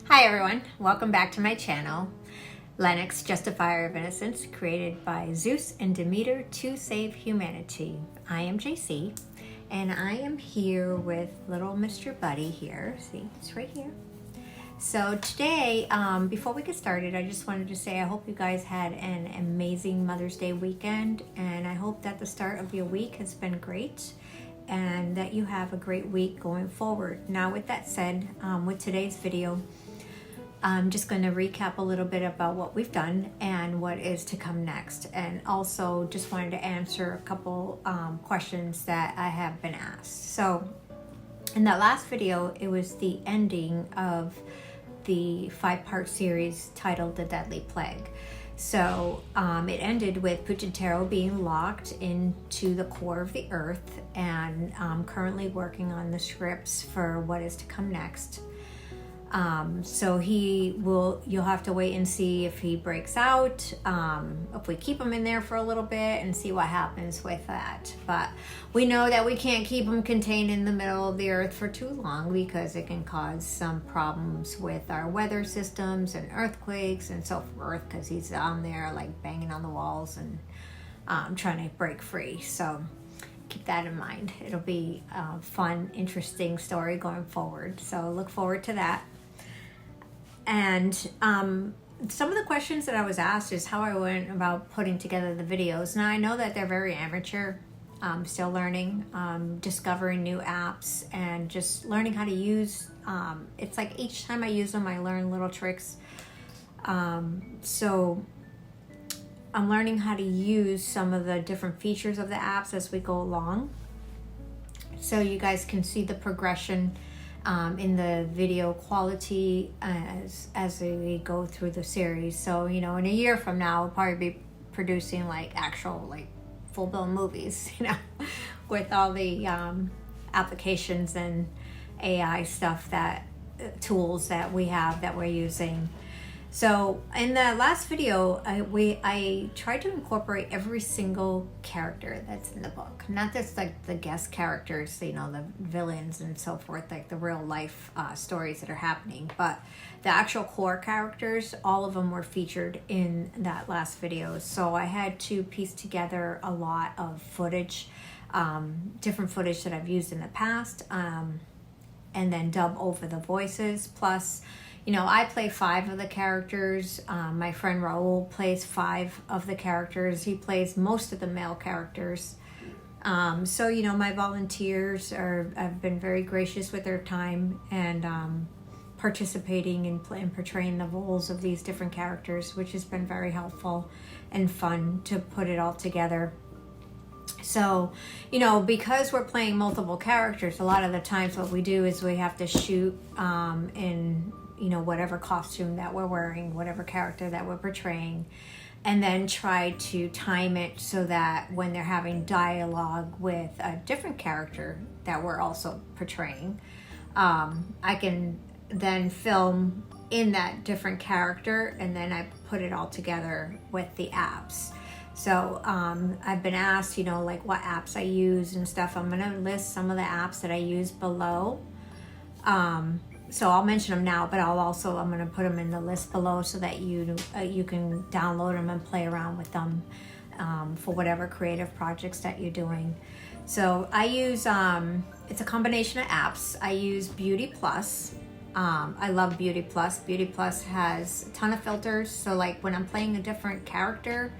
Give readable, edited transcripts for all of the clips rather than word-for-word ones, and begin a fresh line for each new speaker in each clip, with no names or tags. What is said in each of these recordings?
Hi everyone, welcome back to my channel, Lenox Justifier of Innocence, created by Zeus and Demeter to save humanity. I am JC, and I am here with little Mr. Buddy here. See, it's right here. So today, before we get started, I just wanted to say I hope you guys had an amazing Mother's Day weekend, and I hope that the start of your week has been great and that you have a great week going forward. Now, with that said, with today's video, I'm just going to recap a little bit about what we've done and what is to come next, and also just wanted to answer a couple questions that I have been asked. So in that last video, it was the ending of the 5-part series titled The Deadly Plague. So it ended with Puchintaro being locked into the core of the earth, and I'm currently working on the scripts for what is to come next. So you'll have to wait and see if he breaks out, if we keep him in there for a little bit and see what happens with that. But we know that we can't keep him contained in the middle of the earth for too long, because it can cause some problems with our weather systems and earthquakes and so forth, because he's down there like banging on the walls and trying to break free. So keep that in mind. It'll be a fun, interesting story going forward. So look forward to that. And some of the questions that I was asked is how I went about putting together the videos. Now, I know that they're very amateur. I'm still learning, discovering new apps, and just learning how to use. It's like each time I use them, I learn little tricks. So I'm learning how to use some of the different features of the apps as we go along, so you guys can see the progression in the video quality as we go through the series. So, you know, in a year from now, we'll probably be producing like actual like full-blown movies, you know, with all the applications and AI stuff, that tools that we have that we're using. So in the last video, I tried to incorporate every single character that's in the book, not just like the guest characters, you know, the villains and so forth, like the real life stories that are happening, but the actual core characters, all of them were featured in that last video. So I had to piece together a lot of footage, different footage that I've used in the past, and then dub over the voices. Plus, you know, I play 5 of the characters. My friend Raul plays 5 of the characters. He plays most of the male characters. So, you know, my volunteers have been very gracious with their time and participating in portraying the roles of these different characters, which has been very helpful and fun to put it all together. So, you know, because we're playing multiple characters, a lot of the times what we do is we have to shoot in, you know, whatever costume that we're wearing, whatever character that we're portraying, and then try to time it so that when they're having dialogue with a different character that we're also portraying, I can then film in that different character, and then I put it all together with the apps. So I've been asked, you know, like what apps I use and stuff. I'm gonna list some of the apps that I use below. So I'll mention them now, but I'm going to put them in the list below so that you can download them and play around with them for whatever creative projects that you're doing. So I use, it's a combination of apps. I use Beauty Plus. I love Beauty Plus. Beauty Plus has a ton of filters. So like when I'm playing a different character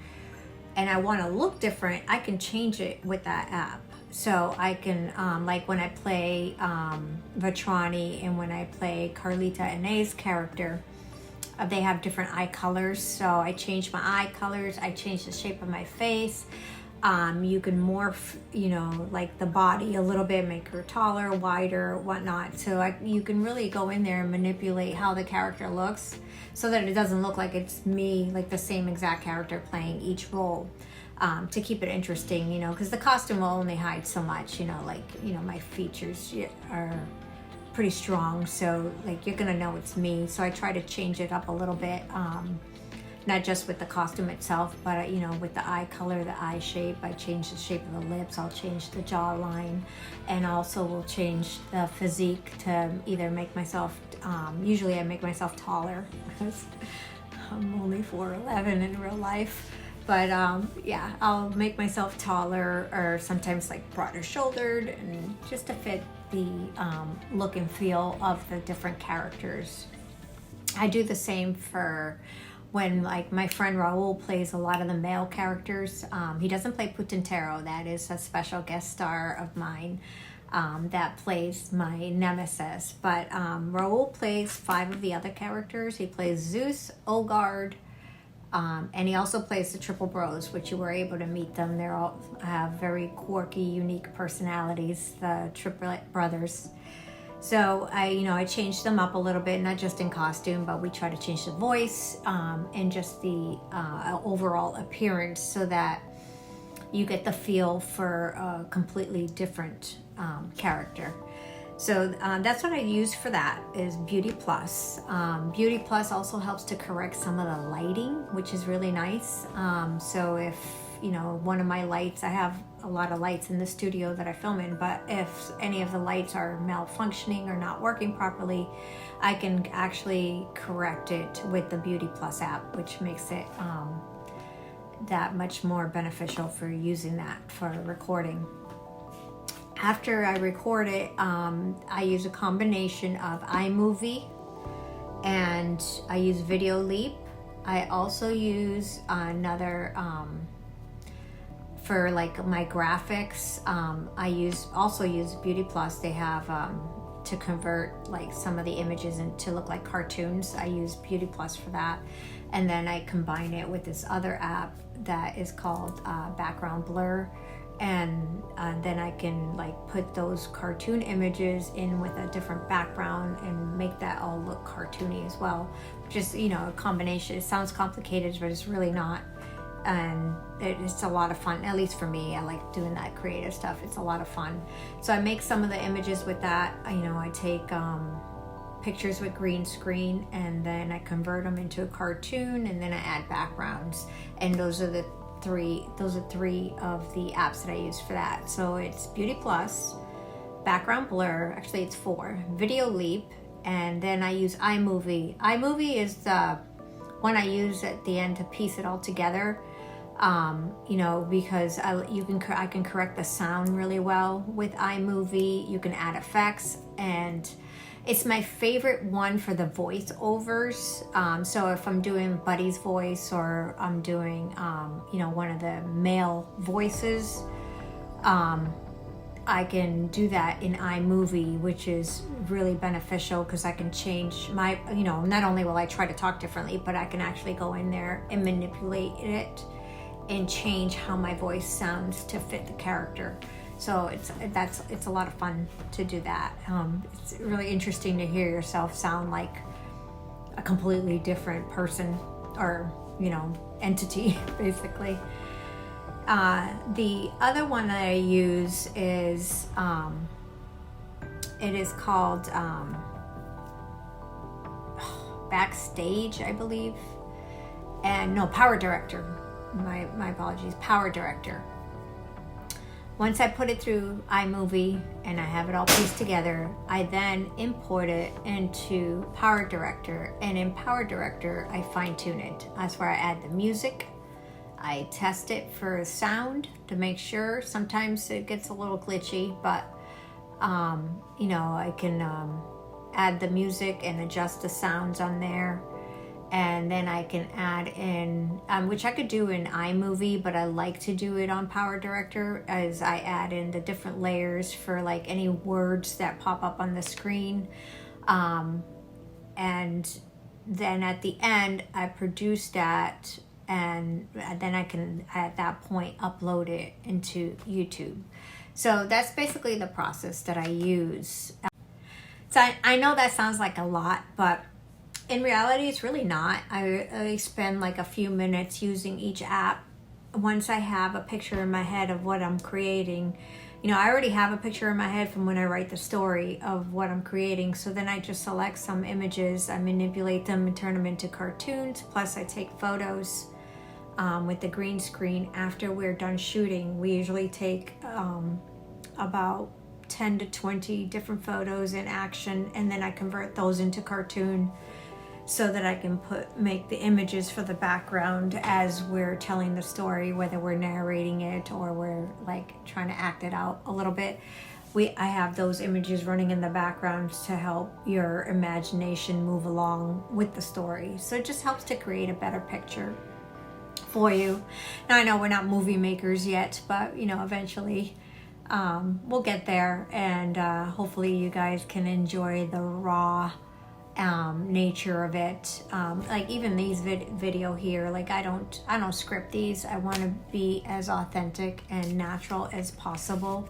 and I want to look different, I can change it with that app. So I can, like when I play Vatrani and when I play Carlita Ina's character, they have different eye colors. So I change my eye colors, I change the shape of my face. You can morph, you know, like the body a little bit, make her taller, wider, whatnot. So you can really go in there and manipulate how the character looks so that it doesn't look like it's me, like the same exact character playing each role. To keep it interesting, you know, because the costume will only hide so much, you know, like, you know, my features are pretty strong, so like you're gonna know it's me. So I try to change it up a little bit not just with the costume itself, but you know, with the eye color, the eye shape. I change the shape of the lips, I'll change the jawline, and also will change the physique to either make myself, usually I make myself taller because I'm only 4'11" in real life. But yeah, I'll make myself taller, or sometimes like broader shouldered, and just to fit the look and feel of the different characters. I do the same for when, like, my friend Raul plays a lot of the male characters. He doesn't play Putintero, that is a special guest star of mine that plays my nemesis. But Raul plays 5 of the other characters. He plays Zeus, Ogard, and he also plays the Triple Bros, which you were able to meet them. They all have very quirky, unique personalities, the Triplet brothers. So I changed them up a little bit, not just in costume, but we try to change the voice and just the overall appearance so that you get the feel for a completely different character. So that's what I use for that, is Beauty Plus. Beauty Plus also helps to correct some of the lighting, which is really nice. So if, one of my lights, I have a lot of lights in the studio that I film in, but if any of the lights are malfunctioning or not working properly, I can actually correct it with the Beauty Plus app, which makes it that much more beneficial for using that for recording. After I record it, I use a combination of iMovie and I use Video Leap. I also use another, for like my graphics, I also use Beauty Plus. They have, to convert like some of the images to look like cartoons. I use Beauty Plus for that. And then I combine it with this other app that is called Background Blur. And then I can like put those cartoon images in with a different background and make that all look cartoony as well. Just, a combination. It sounds complicated, but it's really not. And it's a lot of fun, at least for me. I like doing that creative stuff. It's a lot of fun. So I make some of the images with that. I take pictures with green screen, and then I convert them into a cartoon, and then I add backgrounds. And those are three of the apps that I use for that. So it's Beauty Plus, Background Blur, actually it's 4, Video Leap, and then I use iMovie. iMovie is the one I use at the end to piece it all together, because I can correct the sound really well with iMovie. You can add effects, and it's my favorite one for the voiceovers. So if I'm doing Buddy's voice, or I'm doing, one of the male voices, I can do that in iMovie, which is really beneficial because I can change my, not only will I try to talk differently, but I can actually go in there and manipulate it and change how my voice sounds to fit the character. So it's a lot of fun to do that. It's really interesting to hear yourself sound like a completely different person, or entity, basically. The other one that I use is it is called Backstage, I believe, and no, Power Director. My apologies, Power Director. Once I put it through iMovie and I have it all pieced together, I then import it into Power Director, and in Power Director I fine tune it. That's where I add the music. I test it for sound to make sure. Sometimes it gets a little glitchy, but I can add the music and adjust the sounds on there. And then I can add in, which I could do in iMovie, but I like to do it on Power Director, as I add in the different layers for like any words that pop up on the screen. And then at the end, I produce that, and then I can, at that point, upload it into YouTube. So that's basically the process that I use. So I know that sounds like a lot, but in reality, it's really not. I spend like a few minutes using each app. Once I have a picture in my head of what I'm creating, you know, I already have a picture in my head from when I write the story of what I'm creating. So then I just select some images, I manipulate them and turn them into cartoons. Plus I take photos with the green screen after we're done shooting. We usually take about 10 to 20 different photos in action, and then I convert those into cartoon so that I can make the images for the background as we're telling the story, whether we're narrating it or we're like trying to act it out a little bit. I have those images running in the background to help your imagination move along with the story. So it just helps to create a better picture for you. Now I know we're not movie makers yet, but you know, eventually we'll get there, and hopefully you guys can enjoy the raw nature of it. Like even these video here, like I don't script these. I want to be as authentic and natural as possible,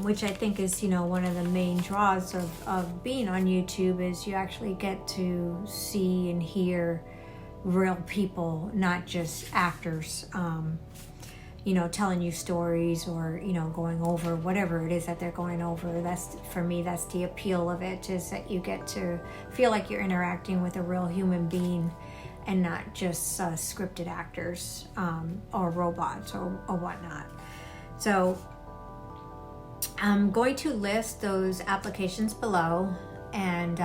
which I think is, you know, one of the main draws of being on YouTube, is you actually get to see and hear real people, not just actors, you know, telling you stories or, you know, going over whatever it is that they're going over. That's, for me, that's the appeal of it, is that you get to feel like you're interacting with a real human being and not just scripted actors or robots or whatnot. So I'm going to list those applications below, and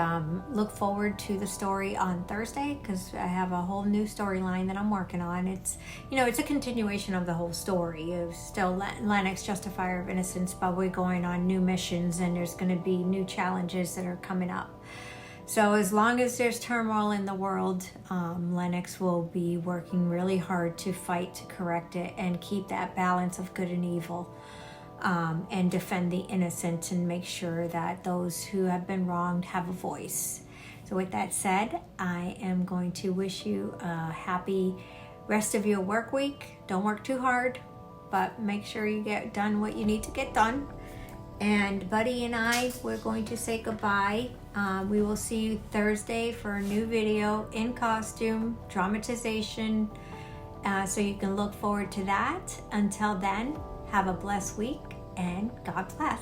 look forward to the story on Thursday, because I have a whole new storyline that I'm working on. It's, you know, it's a continuation of the whole story. It's still Lenox Justifier of Innocence, but we're going on new missions, and there's going to be new challenges that are coming up. So as long as there's turmoil in the world, Lenox will be working really hard to fight to correct it and keep that balance of good and evil. And defend the innocent and make sure that those who have been wronged have a voice. So with that said, I am going to wish you a happy rest of your work week. Don't work too hard, but make sure you get done what you need to get done. And Buddy and I, we're going to say goodbye. We will see you Thursday for a new video in costume, dramatization. So you can look forward to that. Until then, have a blessed week, and God bless.